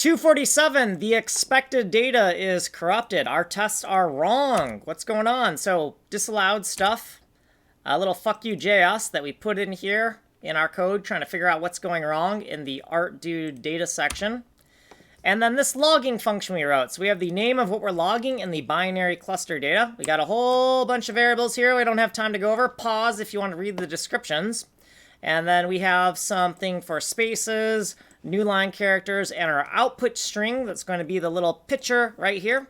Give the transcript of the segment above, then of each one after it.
247, the expected data is corrupted. Our tests are wrong. What's going on? So disallowed stuff, a little fuck you JS that we put in here in our code, trying to figure out what's going wrong in the art_dude data section. And then this logging function we wrote. So we have the name of what we're logging in the binary cluster data. We got a whole bunch of variables here we don't have time to go over. Pause if you want to read the descriptions. And then we have something for spaces, new line characters, and our output string that's going to be the little picture right here.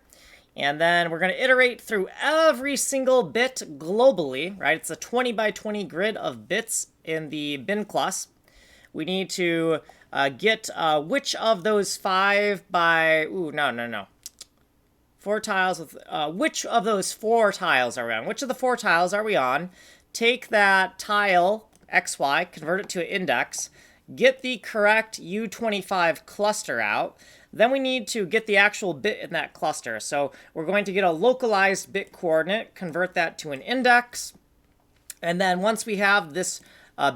And then we're going to iterate through every single bit globally, right? It's a 20 by 20 grid of bits in the bin class. We need to get which of those 4 tiles with which of those 4 tiles are we on? Which of the 4 tiles are we on? Take that tile XY, convert it to an index, get the correct U25 cluster out. Then we need to get the actual bit in that cluster. So we're going to get a localized bit coordinate, convert that to an index. And then once we have this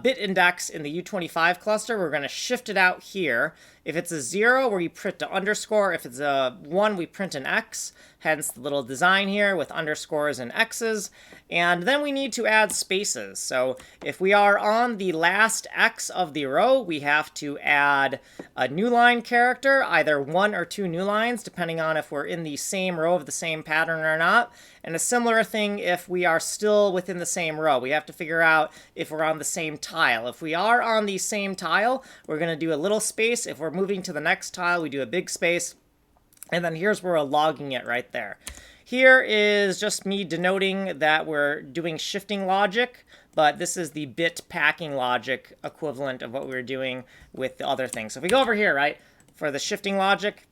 bit index in the U25 cluster, we're going to shift it out here. If it's a 0, we print an underscore. If it's a 1, we print an X. Hence the little design here with underscores and X's. And then we need to add spaces. So if we are on the last X of the row, we have to add a new line character, either 1 or 2 new lines, depending on if we're in the same row of the same pattern or not. And a similar thing if we are still within the same row. We have to figure out if we're on the same tile. If we are on the same tile, we're going to do a little space. If we're moving to the next tile, we do a big space. And then here's where we're logging it right there. Here is just me denoting that we're doing shifting logic, but this is the bit packing logic equivalent of what we were doing with the other things. So if we go over here, right, for the shifting logic,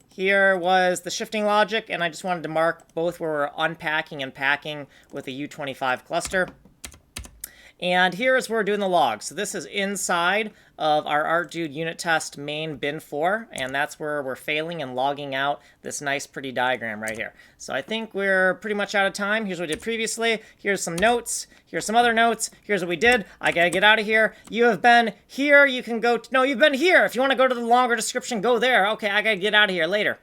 here was the shifting logic, and I just wanted to mark both where we're unpacking and packing with a U25 cluster. And here is where we're doing the log. So this is inside of our art_dude unit test main bin 4, and that's where we're failing and logging out this nice pretty diagram right here. So I think we're pretty much out of time. Here's what we did previously. Here's some notes. Here's some other notes. Here's what we did. I gotta get out of here. You have been here. You can go, no, you've been here. If you want to go to the longer description, go there. Okay, I gotta get out of here later.